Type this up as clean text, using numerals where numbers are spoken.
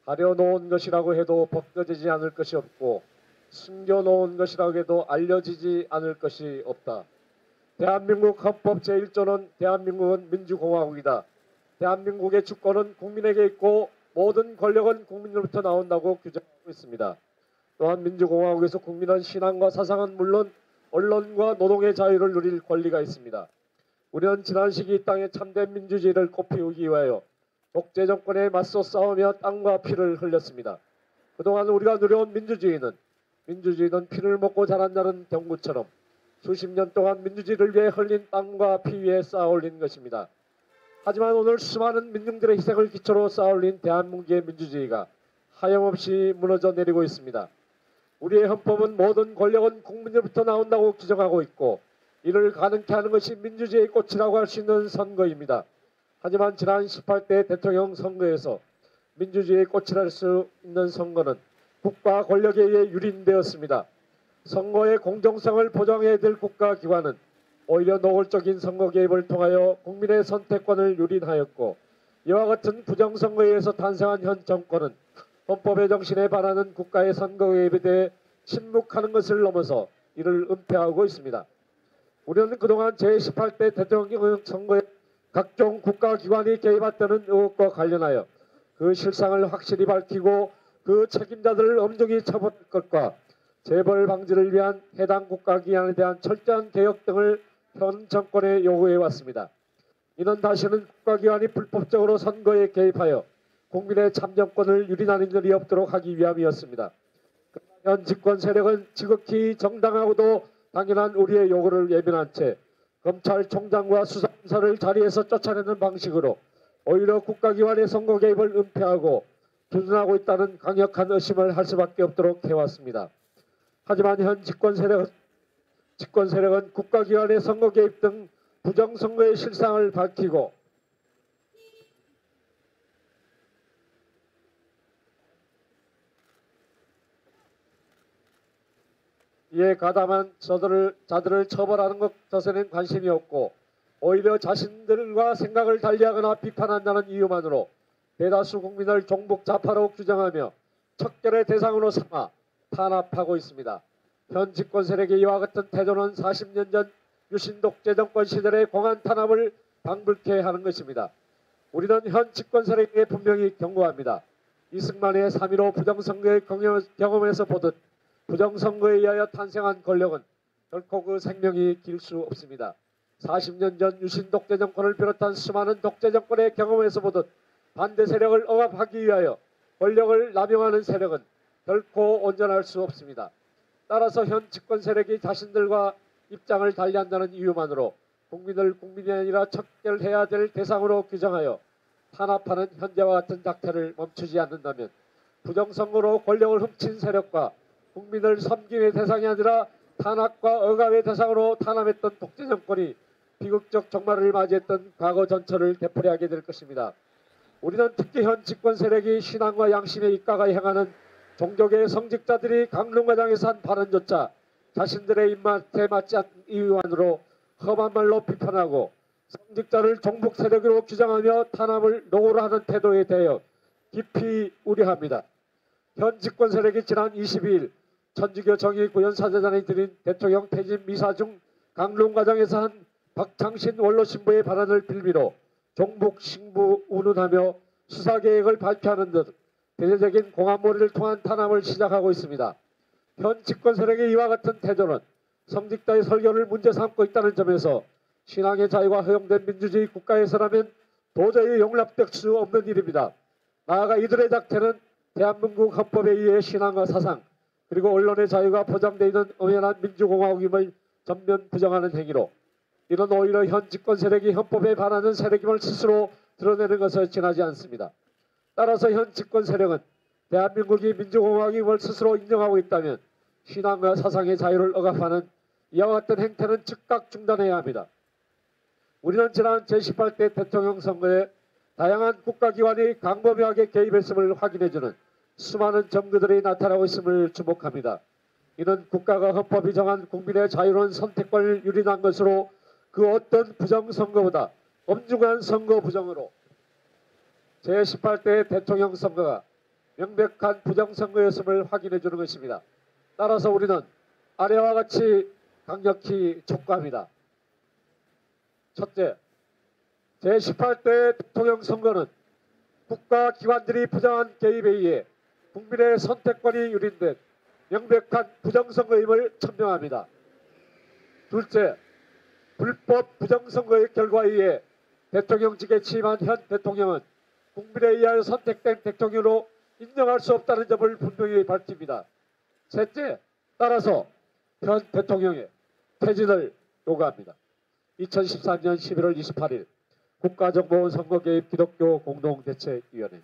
가려놓은 것이라고 해도 벗겨지지 않을 것이 없고 숨겨놓은 것이라고 해도 알려지지 않을 것이 없다. 대한민국 헌법 제1조는 대한민국은 민주공화국이다. 대한민국의 주권은 국민에게 있고 모든 권력은 국민으로부터 나온다고 규정하고 있습니다. 또한 민주공화국에서 국민은 신앙과 사상은 물론 언론과 노동의 자유를 누릴 권리가 있습니다. 우리는 지난 시기 이 땅에 참된 민주주의를 꽃피우기 위하여 독재 정권에 맞서 싸우며 땀과 피를 흘렸습니다. 그동안 우리가 누려온 민주주의는 피를 먹고 자란다는 경구처럼 수십 년 동안 민주주의를 위해 흘린 땀과 피 위에 쌓아 올린 것입니다. 하지만 오늘 수많은 민중들의 희생을 기초로 쌓아 올린 대한민국의 민주주의가 하염없이 무너져 내리고 있습니다. 우리의 헌법은 모든 권력은 국민으로부터 나온다고 규정하고 있고 이를 가능케 하는 것이 민주주의의 꽃이라고 할 수 있는 선거입니다. 하지만 지난 18대 대통령 선거에서 민주주의의 꽃이랄 수 있는 선거는 국가 권력에 의해 유린되었습니다. 선거의 공정성을 보장해야 될 국가기관은 오히려 노골적인 선거 개입을 통하여 국민의 선택권을 유린하였고 이와 같은 부정선거에 의해서 탄생한 현 정권은 헌법의 정신에 반하는 국가의 선거 개입에 대해 침묵하는 것을 넘어서 이를 은폐하고 있습니다. 우리는 그동안 제18대 대통령 선거에 각종 국가기관이 개입했다는 의혹과 관련하여 그 실상을 확실히 밝히고 그 책임자들을 엄중히 처벌할 것과 재벌 방지를 위한 해당 국가기관에 대한 철저한 개혁 등을 현 정권에 요구해 왔습니다. 이는 다시는 국가기관이 불법적으로 선거에 개입하여 국민의 참정권을 유린하는 일이 없도록 하기 위함이었습니다. 현 집권 세력은 지극히 정당하고도 당연한 우리의 요구를 예민한 채 검찰총장과 수사검사를 자리에서 쫓아내는 방식으로 오히려 국가기관의 선거 개입을 은폐하고 규준하고 있다는 강력한 의심을 할 수밖에 없도록 해왔습니다. 하지만 현 집권 세력은 국가기관의 선거 개입 등 부정선거의 실상을 밝히고 이에 가담한 자들을 처벌하는 것에는 관심이 없고 오히려 자신들과 생각을 달리하거나 비판한다는 이유만으로 대다수 국민을 종북 좌파로 규정하며 척결의 대상으로 삼아 탄압하고 있습니다. 현 집권 세력의 이와 같은 태도는 40년 전 유신 독재 정권 시절의 공안 탄압을 방불케 하는 것입니다. 우리는 현 집권 세력에게 분명히 경고합니다. 이승만의 3.15 부정선거의 경험에서 보듯 부정선거에 의하여 탄생한 권력은 결코 그 생명이 길 수 없습니다. 40년 전 유신 독재 정권을 비롯한 수많은 독재 정권의 경험에서 보듯 반대 세력을 억압하기 위하여 권력을 남용하는 세력은 결코 온전할 수 없습니다. 따라서 현 집권 세력이 자신들과 입장을 달리한다는 이유만으로 국민을 국민이 아니라 척결해야 될 대상으로 규정하여 탄압하는 현재와 같은 작태를 멈추지 않는다면 부정선거로 권력을 훔친 세력과 국민을 섬김의 대상이 아니라 탄압과 억압의 대상으로 탄압했던 독재 정권이 비극적 종말을 맞이했던 과거 전철을 되풀이하게 될 것입니다. 우리는 특히 현 집권 세력이 신앙과 양심의 입가가 행하는 종교계 성직자들이 강릉과장에서 한 발언조차 자신들의 입맛에 맞지 않는 이유만으로 험한 말로 비판하고 성직자를 종북 세력으로 규정하며 탄압을 노고로 하는 태도에 대하여 깊이 우려합니다. 현 집권 세력이 지난 22일 천주교 정의구현 사제단에 드린 대통령 퇴진 미사 중 강릉과장에서 한 박창신 원로신부의 발언을 빌미로 종북 신부 운운하며 수사계획을 발표하는 듯 대대적인 공안몰이를 통한 탄압을 시작하고 있습니다. 현 집권 세력의 이와 같은 태도는 성직자의 설교를 문제 삼고 있다는 점에서 신앙의 자유가 허용된 민주주의 국가에서라면 도저히 용납될 수 없는 일입니다. 나아가 이들의 작태는 대한민국 헌법에 의해 신앙과 사상 그리고 언론의 자유가 보장되어 있는 엄연한 민주공화국임을 전면 부정하는 행위로 이는 오히려 현 집권 세력이 헌법에 반하는 세력임을 스스로 드러내는 것에 지나지 않습니다. 따라서 현 집권 세력은 대한민국이 민주공화국임을 스스로 인정하고 있다면 신앙과 사상의 자유를 억압하는 이와 같은 행태는 즉각 중단해야 합니다. 우리는 지난 제18대 대통령 선거에 다양한 국가기관이 광범위하게 개입했음을 확인해주는 수많은 증거들이 나타나고 있음을 주목합니다. 이는 국가가 헌법이 정한 국민의 자유로운 선택권을 유린한 것으로 그 어떤 부정선거보다 엄중한 선거 부정으로 제18대 대통령 선거가 명백한 부정선거였음을 확인해 주는 것입니다. 따라서 우리는 아래와 같이 강력히 촉구합니다. 첫째, 제18대 대통령 선거는 국가기관들이 부정한 개입에 의해 국민의 선택권이 유린된 명백한 부정선거임을 천명합니다. 둘째, 불법 부정선거의 결과에 의해 대통령직에 취임한 현 대통령은 국민에 의하여 선택된 대통령으로 인정할 수 없다는 점을 분명히 밝힙니다. 셋째, 따라서 현 대통령의 퇴진을 요구합니다. 2013년 11월 28일 국가정보원 선거개입 기독교 공동대책위원회